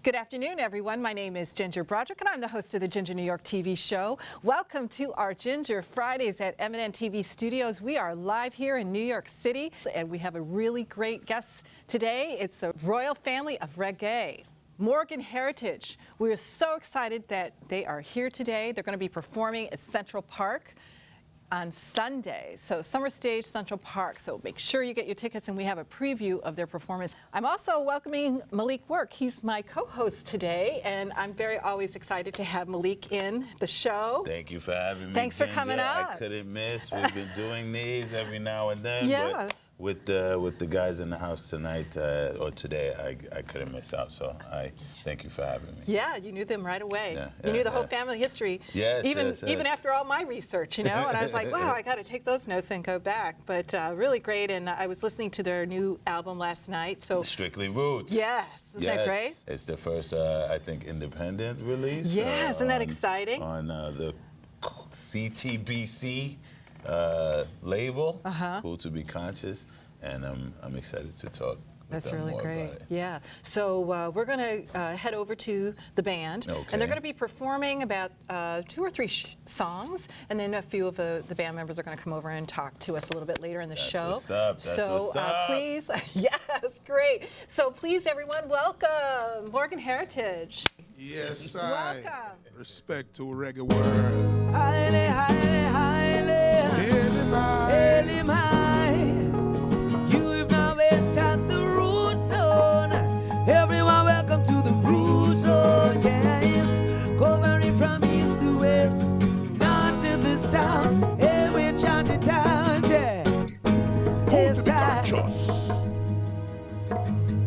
Good afternoon, everyone. My name is Ginger Broderick, and I'm the host of the Ginger New York TV show. Welcome to our Ginger Fridays at M&N TV Studios. We are live here in New York City, and we have a really great guest today. It's the royal family of reggae, Morgan Heritage. We are so excited that they are here today. They're going to be performing at Central Park on Sunday, so Summer Stage, Central Park. So make sure you get your tickets, and we have a preview of their performance. I'm also welcoming Malik Work. He's my co-host today, and I'm always excited to have Malik in the show. Thank you for having me. Thanks Ginger. for coming up. I couldn't miss. We've been doing these every now and then. Yeah. But with the guys in the house tonight or today, I couldn't miss out. So I thank you for having me. Yeah, you knew them right away. Yeah, you knew the whole family history. Yes, even after all my research, you know. And I was like, wow, I got to take those notes and go back. But really great. And I was listening to their new album last night. So Strictly Roots. Yes, isn't that great? It's the first, I think, independent release. Yes, isn't that exciting? On the CTBC label, Cool to Be Conscious, and I'm excited to talk. That's really great. Yeah. So we're going to head over to the band, and they're going to be performing about 2 or 3 songs, and then a few of the band members are going to come over and talk to us a little bit later in the show. What's up? That's what's up. Please, yes, great. So please, everyone, welcome Morgan Heritage. Yes, Welcome. Respect to reggae world. Highly, highly, highly. Hail him high. You've now entered the root zone. Everyone, welcome to the root zone. Yes, covering from east to west, north to the south. Hey, we chant it out. Yeah. Yes,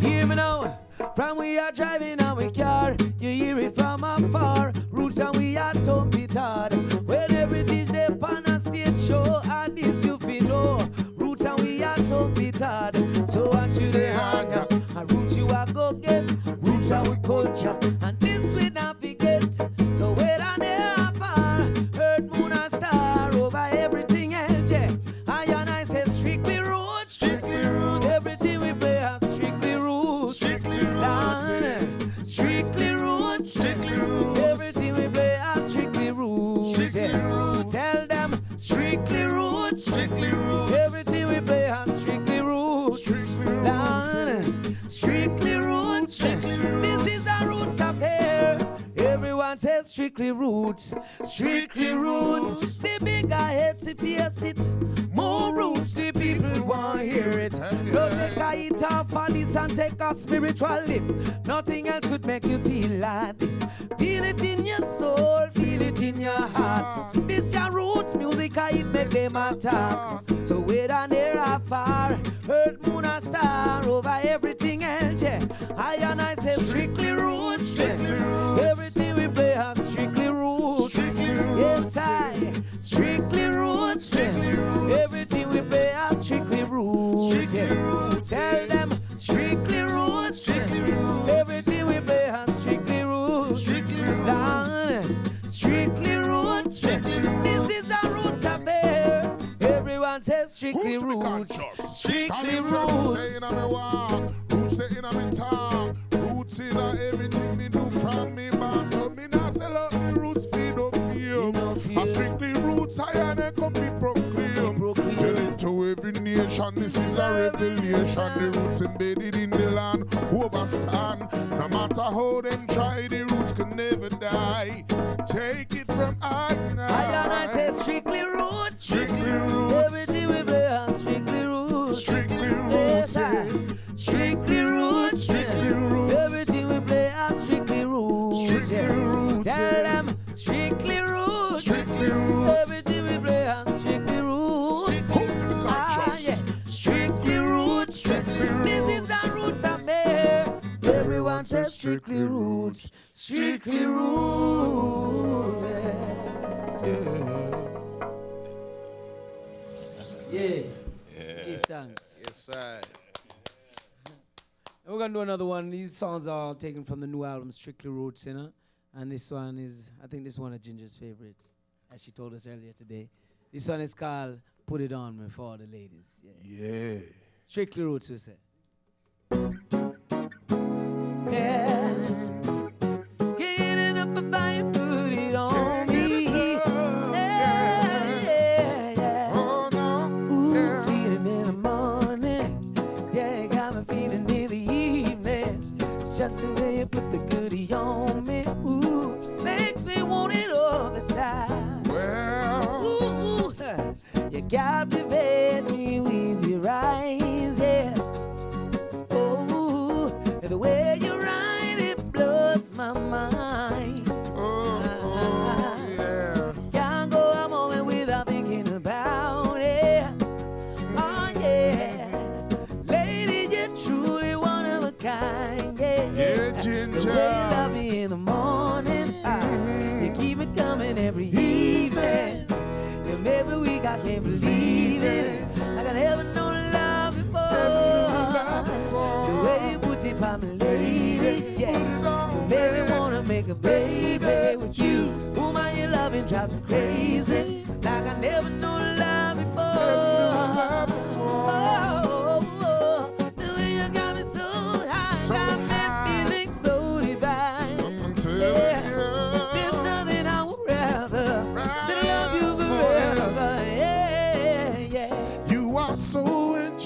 hear me now. From we are driving our car, you hear it from afar. Roots and we are thump it hard. When everything's there on a stage show, and this you feel know. Roots and we are thump it hard. So what you they hang up? And roots you are go get. Roots and we culture, and this we not forget. So where and there far, earth, moon and star over everything else. Yeah, I and I say strictly roots, Strictly roots. everything we play has strictly roots. Strictly roots. Strictly roots. Strictly roots. Everything we play are strictly roots. Strictly Yeah. roots. Tell them strictly roots. Strictly roots. Everything we play are strictly roots. Strictly roots. Down. Strictly roots. Strictly roots. This is the roots up here. Everyone says strictly roots. Strictly roots. The bigger heads we face it. More roots, the people want to hear it. Don't take a hit off of this and take a spiritual lift. Nothing else could make you feel like this. Feel it in your soul, feel it in your heart. This your roots music, it make them attack. So wait and near or far, earth, moon and star over everything else. Yeah, I and I say strictly roots. Strictly roots. Everything we play has strictly roots. Strictly roots. Yes, I strictly roots. Strictly roots. Everything we play has strictly roots. Strictly roots. Tell them strictly roots. Strictly roots. Everything we play has strictly roots. Strictly roots. Down. Strictly roots. Strictly roots. This is the roots up there. Everyone says strictly roots. Strictly roots. Roots say in me talk. Roots in everything me do from me back. So me not sell out me roots feed up You know feel. feel. A strictly roots I and I come be proclaim. Proclaim. Tell it to every nation. This is a revelation. The roots embedded in the land overstand. No matter how them try, the roots can never die. Take it from I and I say strictly roots. Strictly roots. Everything we play has strictly roots. Strictly Yes, roots. I. Strictly roots. Strictly roots. Everything we play has strictly roots. Strictly Yeah. roots. Tell them strictly roots. Strictly roots. Everything we play has strictly roots. Yeah. Strictly roots. Strictly roots. This is the roots up there. Everyone says strictly roots. Strictly roots. Yeah. Give thanks. Yes, sir. And we're gonna do another one. These songs are all taken from the new album, Strictly Roots, you know. And this one is, I think this one of Ginger's favorites, as she told us earlier today. This one is called Put It On Me for all the ladies. Yeah. Strictly Roots, we say. Yeah.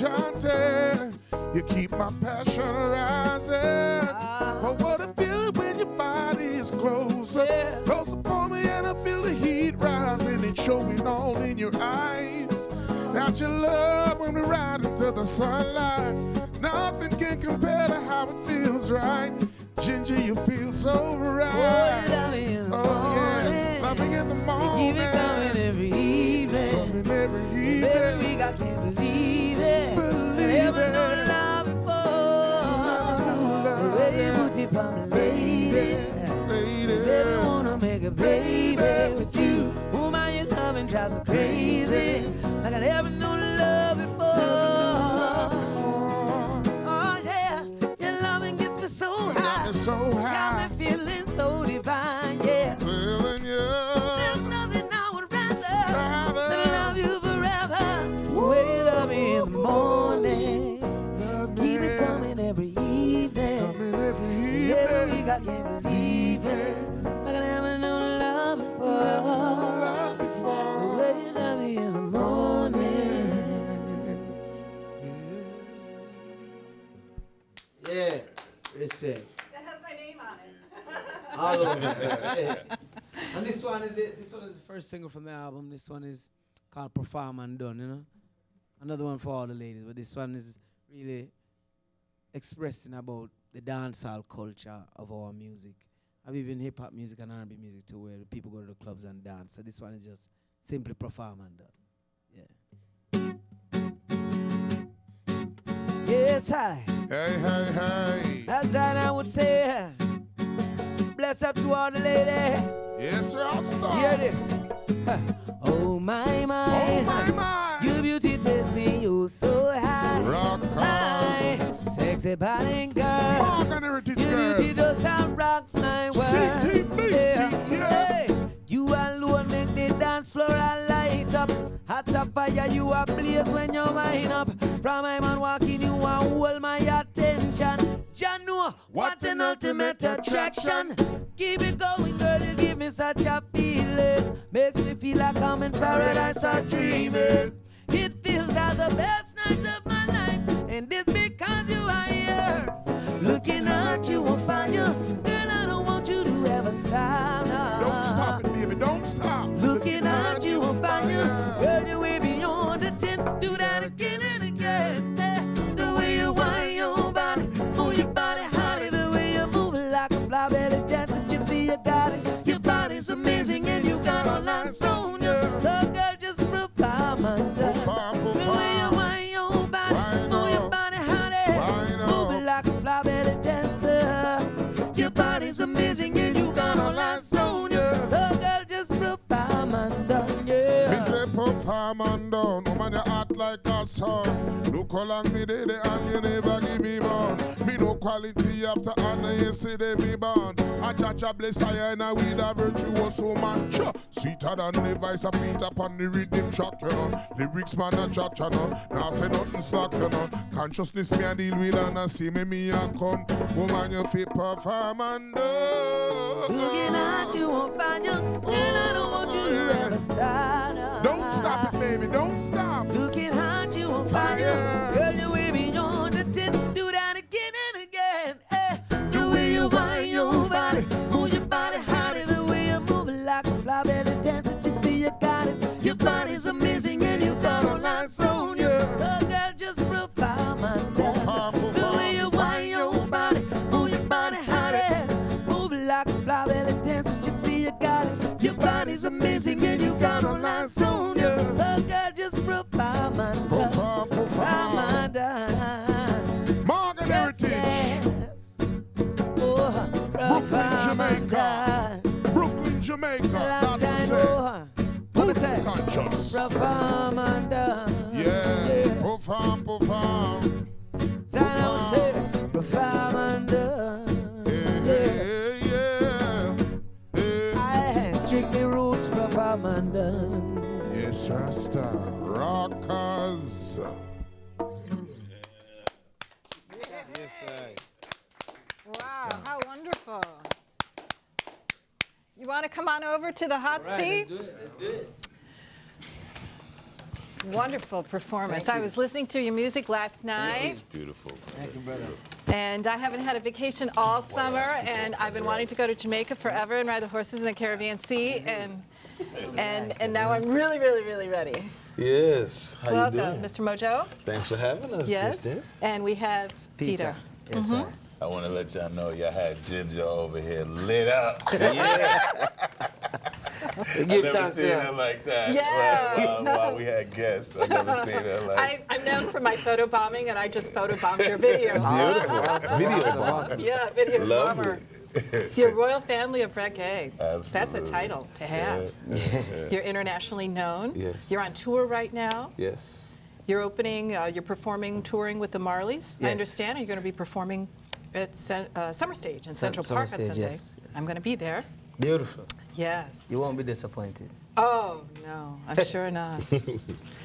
enchanted. You keep my passion rising. Oh, what a feeling when your body is closer. Close upon me and I feel the heat rising. It's showing all in your eyes. That your love when we ride into the sunlight. Nothing can compare to how it feels right. Ginger, you feel so right. Oh, love me in the morning. Love me in the morning. Keep it coming every evening. Coming every evening. Every week I can't believe it. Never known love before. The way you put it on me, lady. Never wanna make a baby with you. Woman, you come and drive me crazy. Like I never known love before. Oh yeah, your loving gets me so high. So high. Got me feeling so divine, yeah. Telling you. There's nothing I would rather than love you forever. Way love me in the morning. Keep it coming every evening. Every week I can't believe it. Like I never known love before. Way you love me in the morning. Yeah, respect. That has my name on it. All over. Yeah. And this one is the first single from the album. This one is called Perform and Done, you know. Another one for all the ladies, but this one is really expressing about the dancehall culture of our music. I've even hip hop music and R&B music too, where people go to the clubs and dance. So this one is just simply Perform and Done. Yeah. Yes, hi. Hey. That's all I would say. Bless up to all the ladies. Yes, sir, I'll start. Hear this. Oh my, Oh, my. your beauty takes me you so high. Rock My us. sexy body girl. Morgan Heritage Your beauty Girls. does sound rock my world. CTB, yeah. Hey, you alone make the dance floor a light up. Hot up fire, you a blaze when you wind up. From my man walking, you a hold my attention. Janu, what an ultimate attraction. Keep it going, girl, you give me such a feeling. Makes me feel like I'm in paradise or dreaming. It feels like the best night of my life, and it's because you are here. Looking at you on fire, girl, I don't want you to ever stop now. Don't stop it, baby. Don't stop. Looking at you on fire, girl, you way beyond the tent. Do that again and again. The way you wind your body, move your body hotty. The way you move it like a fly belly dancing gypsy, you got it. Your body's amazing and you got all eyes on you. So girl, just perform and done. The way you wind your body, move your body hotty. Move it like a fly belly dancer. Your body's amazing and you got all eyes on you. So girl, just perform and done, yeah. Me say perform and done. Woman, you act like a son. Look how long me did it and you never give me born. Me no quality after honor, you say they me born. And Jaja bless I and I with a virtuous woman. Sweeter than the vice of Peter upon the rhythm track, you know. Lyrics man a chat, you know. Now say nothing slack, you know. Consciousness me a deal with and I see me a come. Woman, you fit perform and done. Looking at you on fire, girl, I don't want you to ever stop. Don't stop it, baby. Don't stop. Looking at you on fire, girl, you way beyond the tent. Do that again and again. The way you wind your body, move your body hotty. The way you move it like a fly belly dancing gypsy, you got it. Your body's amazing and you got all eyes on you. So girl, just perform and done. The way you wind your body, move your body hotty. Move it like a fly belly dancing gypsy, you got it. Your body's amazing and you got all eyes on you. So girl, just perform and done. Perform and done. Morgan Heritage. Brooklyn, Jamaica. Brooklyn, Jamaica. That's it. Conscious. Perform and done. Yeah. Perform. Sign out, say, perform and done. Yeah. I strictly roots, perform and done. Yes, Rasta. Rockers. Wow, how wonderful. You want to come on over to the hot seat? Let's do it. Wonderful performance. Thank I you. was listening to your music last night, It's beautiful. Thank you, brother. and I haven't had a vacation all summer, and I've been wanting to go to Jamaica forever and ride the horses in the Caribbean Sea, and now I'm really, really, really ready. Yes. How Welcome, you doing? Mr. Mojo. Thanks for having us. Yes. Ginger. And we have Peter. Yes, sir. I want to let y'all know y'all had Ginger over here lit up. We I've give never thanks to seen that. her like that. Yeah. While we had guests, I've never seen her like. I'm known for my photo bombing, and I just photo bombed your video. Beautiful. Video Awesome, bomb. awesome. Yeah, video Lovely. bomber. Your royal family of reggae. That's a Absolutely. title to have. You're internationally known. Yes. You're on tour right now. Yes. You're opening, you're performing, touring with the Marleys. I Yes. understand. You're going to be performing at Summer Stage in Central Summer Park on Stage, Sunday. yes, yes. I'm going to be there. Beautiful. Yes. You won't be disappointed. Oh, no, I'm sure not.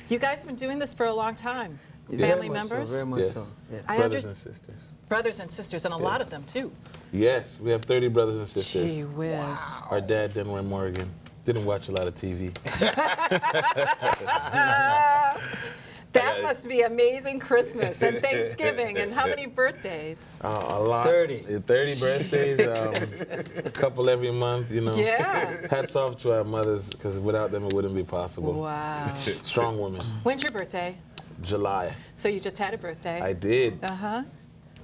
You guys have been doing this for a long time. Very Family much members? So, very much Yes. so. Yes. I Brothers underst- and sisters. Brothers and sisters, and a lot Yes. of them, too. Yes, we have 30 brothers and sisters. Gee whiz. Our dad didn't wear Morgan. Didn't watch a lot of TV. That must be amazing Christmas and Thanksgiving. And how many birthdays? A lot. 30. 30 birthdays. A couple every month. You know. Yeah. Hats off to our mothers, because without them it wouldn't be possible. Wow. Strong women. When's your birthday? July. So you just had a birthday. I did. Uh-huh.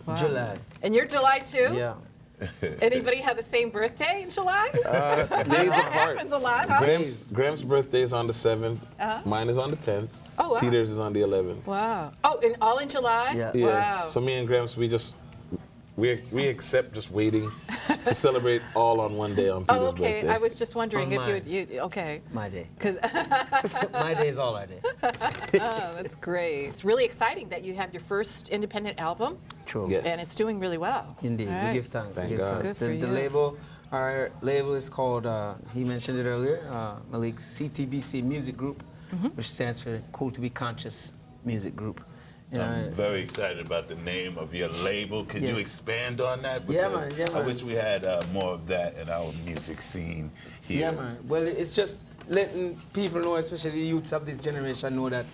Wow. July. And you're July too? Yeah. Anybody have the same birthday in July? Days that apart. happens a lot, huh? Graham's birthday is on the 7th. Uh-huh. Mine is on the 10th. Oh, wow. Peter's is on the 11th. Wow. Oh, and all in July? Yeah. Yes. Wow. So me and Gramps, we accept just waiting to celebrate all on one day on Peter's Oh, okay. birthday. I was just wondering On if you okay. My day. Because My day is all I day. oh, that's great. It's really exciting that you have your first independent album, True. Yes. and it's doing really well. Indeed. All We right. give thanks. Thank we give God. thanks. Good for The you. label, our label is called, he mentioned it earlier, Malik CTBC Music Group, which stands for Cool to Be Conscious Music Group. You I'm know, very excited about the name of your label. Could you Yes. expand on that? Yeah, Because man, yeah, I man. wish we had more of that in our music scene here. yeah, man. Well, it's just letting people know, especially the youths of this generation, know that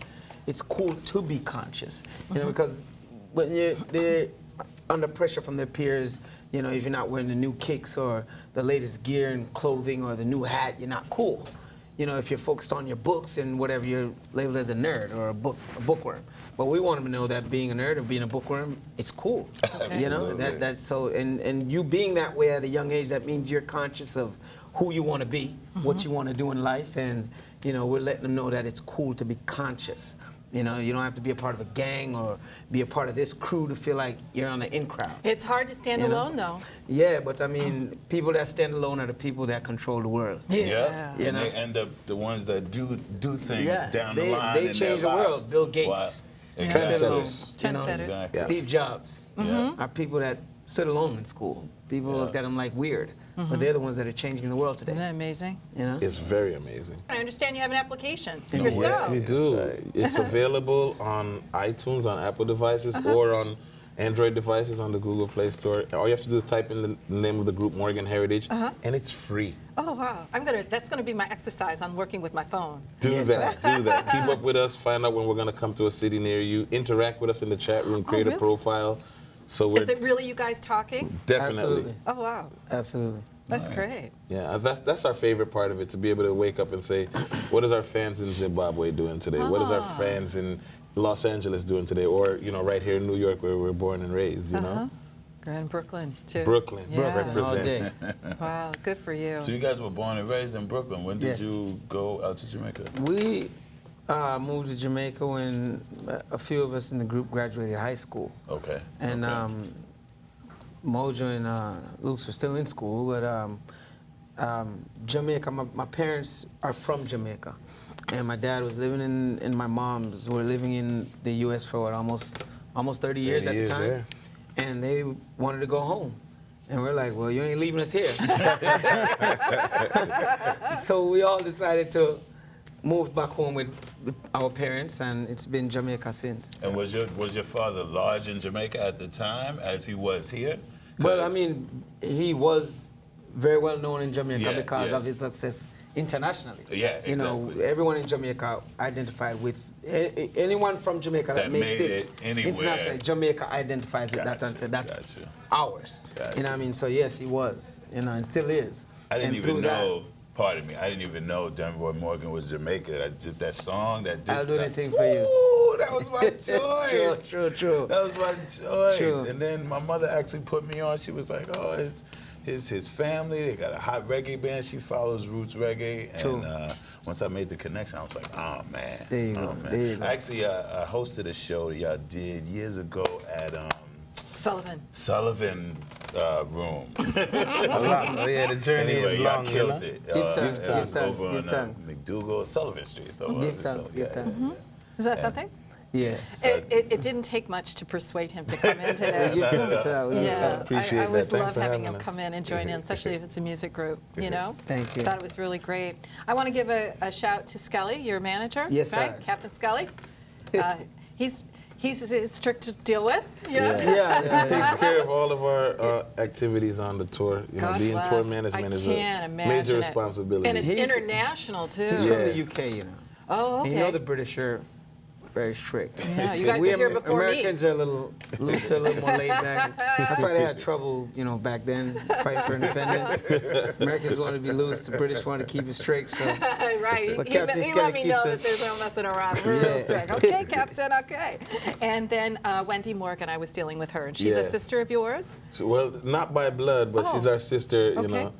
it's cool to be conscious. You know, because when they're under pressure from their peers, you know, if you're not wearing the new kicks or the latest gear and clothing or the new hat, you're not cool. You know, if you're focused on your books and whatever, you're labeled as a nerd or a bookworm. But we want them to know that being a nerd or being a bookworm, it's cool. You know, Absolutely. that's so, and you being that way at a young age, that means you're conscious of who you want to be, what you want to do in life, and, you know, we're letting them know that it's cool to be conscious. You know, you don't have to be a part of a gang or be a part of this crew to feel like you're on the in crowd. It's hard to stand You know? alone, though. Yeah, but I mean, people that stand alone are the people that control the world. Yeah. You And know? they end up the ones that do things Yeah, down they- the line. they in change their the world. lives. Bill Gates. Wow. Yeah. Exactly. Stood alone, Trendsetters. you know? Trendsetters. Exactly. Steve Jobs Yeah. are people that stood alone in school. People Yeah. looked at them like weird, but they're the ones that are changing the world Isn't today. that amazing? You know? It's very amazing. I understand you have an application Yes, yourself. Yes, we do. It's available on iTunes, on Apple devices, or on Android devices on the Google Play Store. All you have to do is type in the name of the group, Morgan Heritage, and it's free. Oh wow! That's gonna be my exercise on working with my phone. Do Yes, that. Do that. Keep up with us. Find out when we're going to come to a city near you. Interact with us in the chat room. Create really? a profile. So we're Is it really you guys talking? definitely. Absolutely. Oh wow, Absolutely. that's great. Yeah, that's our favorite part of it, to be able to wake up and say, what is our fans in Zimbabwe doing today? What is our fans in Los Angeles doing today? Or, you know, right here in New York where we're born and raised, you know? Grand Brooklyn too. Brooklyn, Yeah. represent. All day. Wow, good for you. So you guys were born and raised in Brooklyn. When did Yes. you go out to Jamaica? We moved to Jamaica when a few of us in the group graduated high school. Okay. And okay. Mojo and Luke's were still in school, but Jamaica, my parents are from Jamaica. And my dad was living in my mom's, were living in the U.S. for what, almost 30 years 30 at years, the time. yeah. And they wanted to go home. And we're like, well, you ain't leaving us here. So we all decided to move back home with our parents, and it's been Jamaica since. And was your father large in Jamaica at the time as he was here? Well, I 'Cause- mean, he was very well known in Jamaica Yeah, because yeah. of his success internationally. Yeah, You know, exactly. everyone in Jamaica identified with anyone from Jamaica that makes made it it anywhere. internationally. Jamaica identifies with that and said that's ours. You know what I mean? So yes, he was. You know, and still is. I didn't And even through that, know. Pardon me. I didn't even know Denver Morgan was Jamaican. I did that song. That disc. I'll do anything for you. Ooh, that was my choice. True. That was my choice. True. And then my mother actually put me on. She was like, "Oh, his family. They got a hot reggae band. She follows roots reggae." True. And once I made the connection, I was like, "Oh man." There you go. Man. There you go. Actually, I hosted a show that y'all did years ago at Sullivan Room. A lot. Oh, yeah, the journey Anyway, is y'all long, killed you know? it. Give thanks, it give was thanks, over give on thanks. McDougal, Sullivan Street. So, Give thanks, give thanks. Is that something? Yes. It didn't take much to persuade him to come in today. Give thanks to that. Yeah, Appreciate I that. always Thanks love for having having him us. come in and join in, especially if it's a music group, you know? Thank you. Thought it was really great. I want to give a shout to Scully, your manager. Yes, right? sir. Captain Scully. He's strict to deal with. Yeah. He takes care of all of our activities on the tour. You know, God being bless. tour management I is can't a imagine major it. responsibility. And it's He's- international, too. He's from the Yeah. UK, you know. Oh, okay. And you know the British are very strict. Yeah, you guys were here before Americans me. are a little looser, a little more laid back. That's why they had trouble, you know, back then, fighting for independence. Americans wanted to be loose, the British wanted to keep it strict. So Right. But He Captain let Scully me keeps know the- that there's no messing around. We're real strict. Okay, Captain, okay. And then Wendy Morgan, I was dealing with her. And she's a Yeah. sister of yours? Well, not by blood, but she's Oh. our sister, you Okay. know,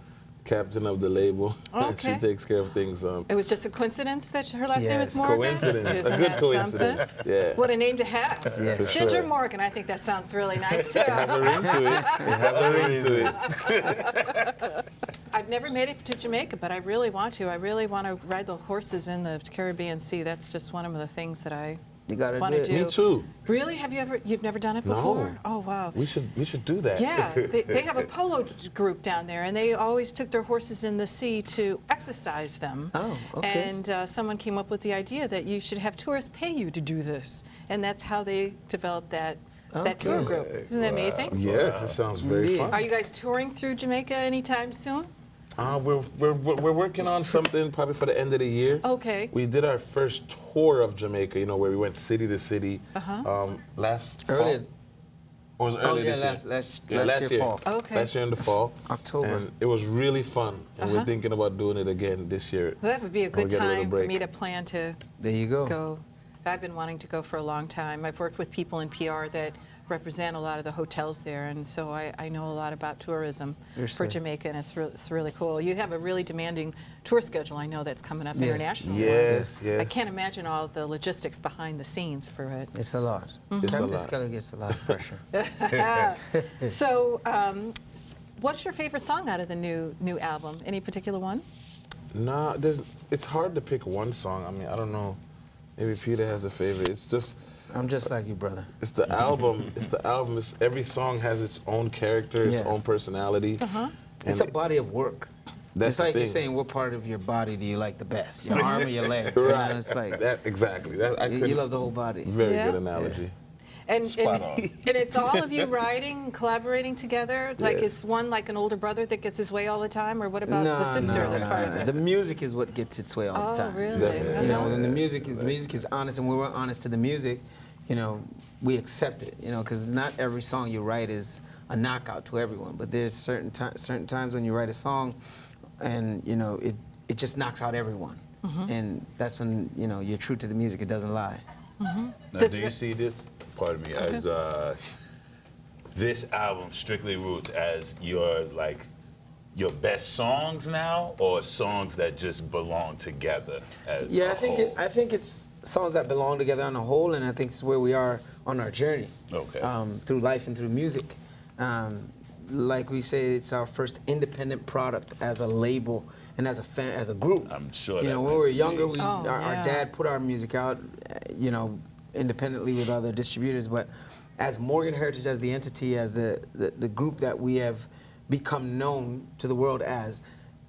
captain of the label. Okay. She takes care of things. It was just a coincidence that her last name is Yes. Morgan? Coincidence. Isn't A good that coincidence. something? Yeah. What a name to have. Yes. For Ginger sure. Morgan, I think that sounds really nice, too. It has a ring to it. It has a ring to it. I've never made it to Jamaica, but I really want to. I really want to ride the horses in the Caribbean Sea. That's just one of the things that I you got to want to do it. do. Me too. Really? You've never done it No. before? Oh, wow. We should do that. Yeah, they have a polo group down there, and they always took their horses in the sea to exercise them. Oh, okay. And someone came up with the idea that you should have tourists pay you to do this, and that's how they developed that tour Okay. group. Isn't that amazing? Yes, it sounds very Indeed. fun. Are you guys touring through Jamaica anytime soon? We're working on something probably for the end of the year. Okay. We did our first tour of Jamaica, you know, where we went city to city last Earlier. fall. Or was it earlier yeah, this year? last year fall. Okay. Last year in the fall. October. And it was really fun. And we're thinking about doing it again this year. Well, that would be a We'll good get a little time for break. me to plan to There you go. go. I've been wanting to go for a long time. I've worked with people in PR that represent a lot of the hotels there, and so I know a lot about tourism You're for safe. Jamaica, and it's really cool. You have a really demanding tour schedule, I know, that's coming up Yes. internationally. Yes, yes. I can't imagine all the logistics behind the scenes for it. It's a lot. It's a Captain lot. Scully gets a lot of pressure. So, what's your favorite song out of the new album? Any particular one? Nah, it's hard to pick one song. I mean, I don't know. Maybe Peter has a favorite. It's just, I'm just like you, brother. it's the album. It's the album. Every song has its own character, its Yeah. own personality. It's a body of work. That's It's the like you're thing. saying, what part of your body do you like the best? Your arm or your legs? You know, Right. it's like That exactly. That I you couldn't- love the whole body. Very Yeah. good analogy. And Spot on. and it's all of you writing, collaborating together? Like, Yes. is one like an older brother that gets his way all the time, or what about the sister that's part of it? The music is what gets its way all the Oh, time. really? Definitely. You know, when the music is honest, and when we're honest to the music, you know, we accept it. You know, because not every song you write is a knockout to everyone, but there's certain times when you write a song, and you know, it just knocks out everyone, and that's when you know you're true to the music. It doesn't lie. Now, Does do you it- see this, pardon me, as this album, Strictly Roots, as your best songs now, or songs that just belong together as Yeah, a whole? I think it's songs that belong together on a whole, and I think it's where we are on our journey. Okay. Through life and through music. Like we say, it's our first independent product as a label and as a group. I'm sure You that know, when we has were to younger, be- our dad put our music out, you know, independently with other distributors. But as Morgan Heritage, as the entity, as the group that we have become known to the world as,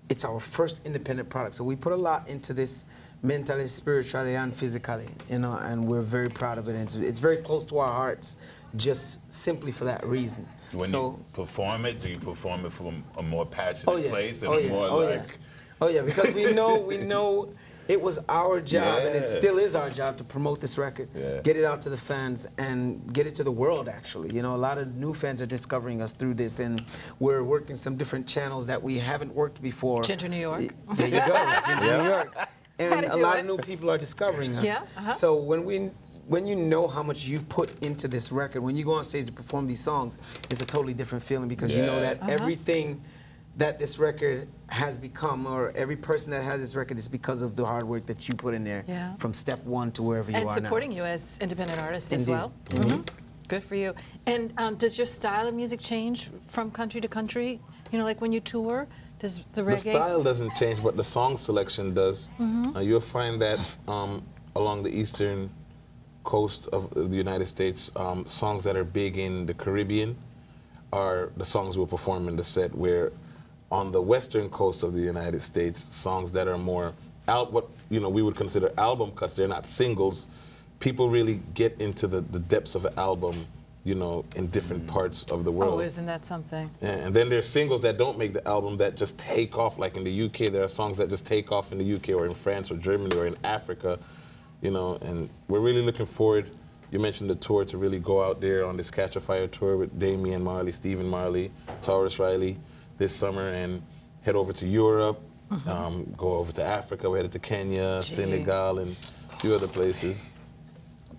it's our first independent product. So we put a lot into this mentally, spiritually, and physically, you know, and we're very proud of it. And it's very close to our hearts, just simply for that reason. When So you perform it, do you perform it from a more passionate Oh, yeah. place and Oh, a yeah. more Oh, yeah. like, Oh yeah, because we know it was our job, and it Yeah. still is our job to promote this record, Yeah. get it out to the fans, and get it to the world. Actually, you know, a lot of new fans are discovering us through this, and we're working some different channels that we haven't worked before. Ginger New York. There you go, Ginger New York. And How to a do lot it. of new people are discovering us. Yeah, uh-huh. So when you know how much you've put into this record, when you go on stage to perform these songs, it's a totally different feeling because you know Yeah. that everything that this record has become, or every person that has this record, is because of the hard work that you put in there Yeah. from step one to wherever you And are supporting you as independent artists as Indeed. well. Good for you. And does your style of music change from country to country? You know, like when you tour, does the reggae? The style doesn't change, but the song selection does. You'll find that along the eastern coast of the United States, songs that are big in the Caribbean are the songs we'll perform in the set, where on the western coast of the United States, songs that are more what we would consider album cuts, they're not singles. People really get into the depths of an album, in different parts of the world. Oh, isn't that something? And then there's singles that don't make the album that just take off. Like in the UK, there are songs that just take off in the UK or in France or Germany or in Africa, and we're really looking forward. You mentioned the tour, to really go out there on this Catch a Fire tour with Damian Marley, Stephen Marley, Taurus Riley this summer, and head over to Europe, go over to Africa. We're headed to Kenya, Senegal, and a few other places.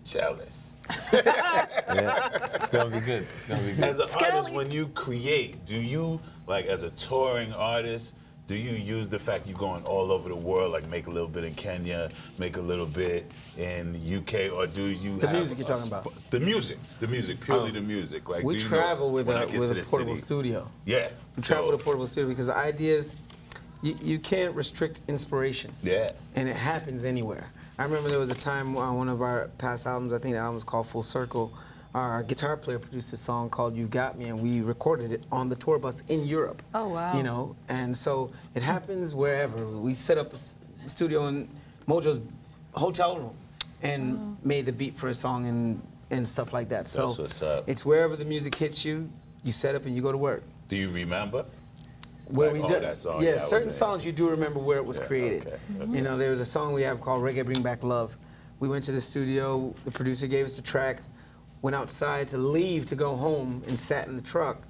Jealous. Yeah, it's gonna be good. It's gonna be good. As an artist, when you create, do you, like as a touring artist, do you use the fact you're going all over the world, like make a little bit in Kenya, make a little bit in the UK, or do you The have music you're talking about? The music, purely the music. Like, We do you travel know with when I a get with to a the portable city? studio. Yeah. We travel with a portable studio because the idea is you can't restrict inspiration. Yeah. And it happens anywhere. I remember there was a time on one of our past albums, I think the album was called Full Circle, our guitar player produced a song called You Got Me, and we recorded it on the tour bus in Europe. Oh, wow. And so it happens wherever. We set up a studio in Mojo's hotel room and made the beat for a song and stuff like that. So That's what's up. it's wherever the music hits you, you set up and you go to work. Do you remember? Where Like, we oh, did, that song, yeah, yeah, I was certain in. songs you do remember where it was created. okay. There was a song we have called Reggae Bring Back Love. We went to the studio, the producer gave us the track, went outside to leave to go home, and sat in the truck,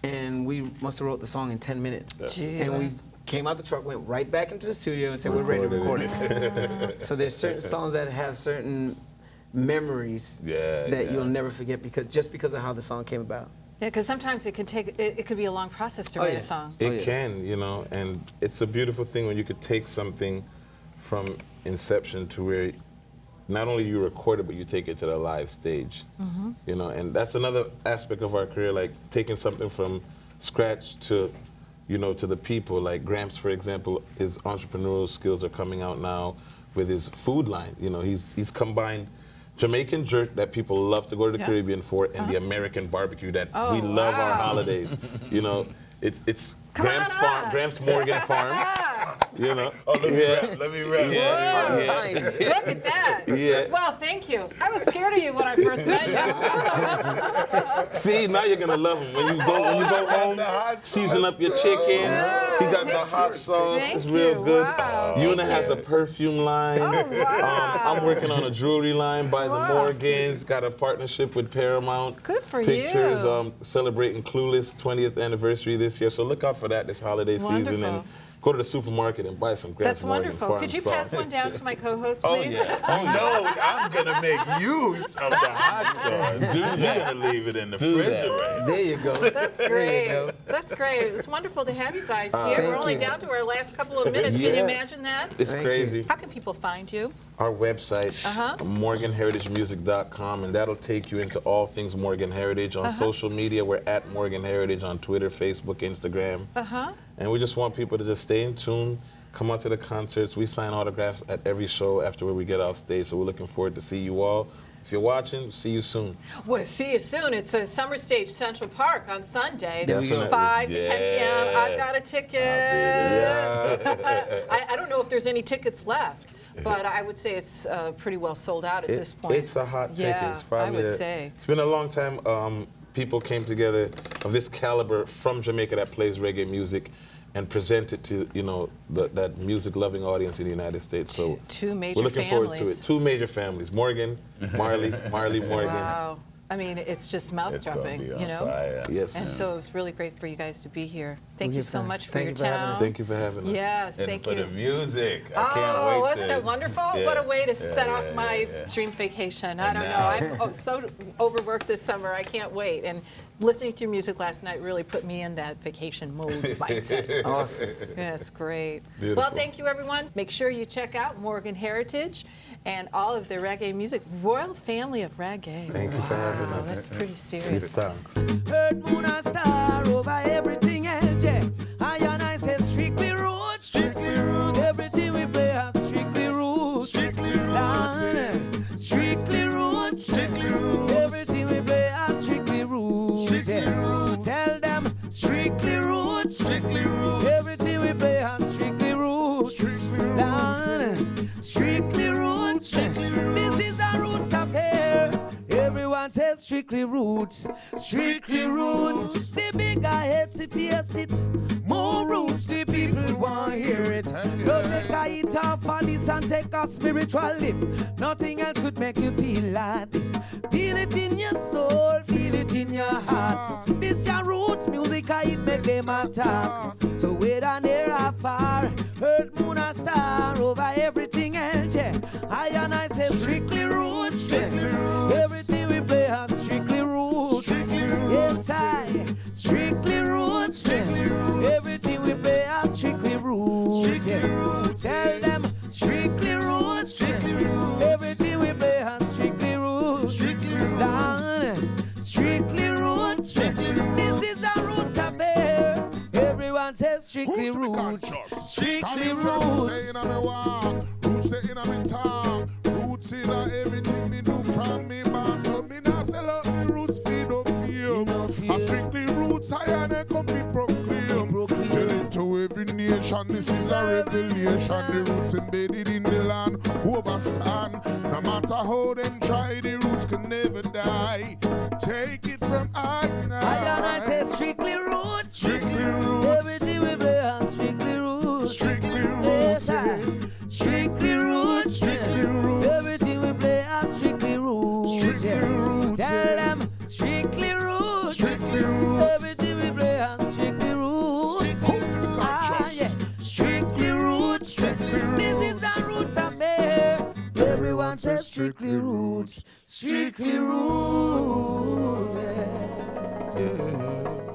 and we must have wrote the song in 10 minutes. And we came out the truck, went right back into the studio and said, we're ready to record it. So there's certain songs that have certain memories that you'll never forget because of how the song came about. Yeah, because sometimes it could be a long process to write a song. It can, and it's a beautiful thing when you could take something from inception to where not only you record it, but you take it to the live stage. And that's another aspect of our career, like taking something from scratch to, to the people. Like Gramps, for example, his entrepreneurial skills are coming out now with his food line. He's combined Jamaican jerk that people love to go to the Caribbean for, and the American barbecue that we love our holidays. It's Gramps Farm, Gramps Morgan Farms. Oh, let me rap. Look at that. Yes. Well, thank you. I was scared of you when I first met you. See, now you're gonna love him. When you go home, season up your chicken. He got the hot sauce. Thank It's real you. good. Wow. Una has a perfume line. Oh, wow. I'm working on a jewelry line by the Morgans. Got a partnership with Paramount Good for Pictures. you. Celebrating Clueless 20th anniversary this year. So look out for that this holiday season, and Wonderful. go to the supermarket and buy some Gramps That's Morgan wonderful. Farm Could you sauce. pass one down to my co-host, Oh please? yeah. Oh no, I'm gonna make use of the hot sauce. You're gonna leave it in the refrigerator. There you go. That's great. That's great. It was wonderful to have you guys here. We're Thank only you. down to our last couple of minutes. Can you Yeah. imagine that? It's Thank crazy. How can people find you? Our website, morganheritagemusic.com, and that'll take you into all things Morgan Heritage. On social media, we're at Morgan Heritage on Twitter, Facebook, Instagram. And we just want people to just stay in tune, come out to the concerts. We sign autographs at every show after we get off stage, so we're looking forward to see you all. If you're watching, see you soon. Well, see you soon. It's a Summer Stage Central Park on Sunday, Definitely. 5 to 10 p.m. I've got a ticket. Yeah. I don't know if there's any tickets left, but I would say it's pretty well sold out at this point. It's a hot ticket. Yeah, It's probably I would say. It's been a long time. People came together of this caliber from Jamaica that plays reggae music, and present it to that music-loving audience in the United States. So Two major we're looking forward to families. it. Two major families: Morgan, Marley Morgan. Wow. I mean, it's just mouth It's gonna dropping, be on you know? fire. Yes. And so it's really great for you guys to be here. Thank you so Thanks. much for Thank your you for having town. us. Thank you for having us. Yes, And thank for you. the music, I can't wait Wasn't to. it wonderful? Yeah, What a way to yeah, set off yeah, my yeah. dream vacation. I And don't now- know. I'm so overworked this summer. I can't wait. And listening to your music last night really put me in that vacation mode mindset. Awesome. Yeah, it's great. Beautiful. Well, thank you, everyone. Make sure you check out Morgan Heritage and all of their reggae music. Royal family of reggae. Thank you for having Wow, us. that's pretty It's serious. thanks. Earth, moon, and star over everything else, yeah. I and I say strictly roots. Strictly roots. Everything we play has strictly roots. Strictly roots. Down, strictly roots. Strictly roots. Everything we play has strictly roots. Strictly yeah. roots. Tell them strictly roots. Strictly roots. Everything we play has strictly roots. Strictly roots. Down, strictly roots. Strictly roots. This is the roots up here. Everyone says strictly roots. Strictly roots. The bigger heads we face it. More roots, the people want to hear it. Don't take a hit off for this and take a spiritual lift. Nothing else could make you feel like this. Feel it in your soul, feel it in your heart. This your roots music, it make them attack. So whether near or far, earth, moon, or star, over everything else, yeah. I and I say strictly roots. Strictly roots. Everything we play has strictly roots. Strictly roots. Yes, I strictly roots. Strictly roots. Everything we play has strictly roots. Strictly yeah. roots. Tell them strictly roots. Strictly roots. Everything we play has strictly roots. Strictly roots. Down, strictly roots. Strictly roots. This is the roots up here. Everyone says strictly Who to the roots. conscious? Strictly Roots roots. in a me walk, roots in a me talk, roots in a everything me do from me back. So me not sell out me roots, feed up feel. no fear. A strictly roots I and I come be proclaim. Proclaim. Tell it to every nation, this is a revelation. The roots embedded in the land, overstand. No matter how them try, the roots can never die. Take it from I and I and I say strictly roots. Strictly roots. Everything we play has strictly roots. Strictly Yes, roots. I strictly roots. Strictly roots. Everything we play has strictly roots. Strictly yeah. roots, Tell yeah. them strictly roots. Strictly roots. Everything we play has strictly roots. Who to the conscious? Yeah. Strictly roots. Strictly roots. This is the roots up there. Everyone says strictly roots. Strictly roots. Yeah. Yeah.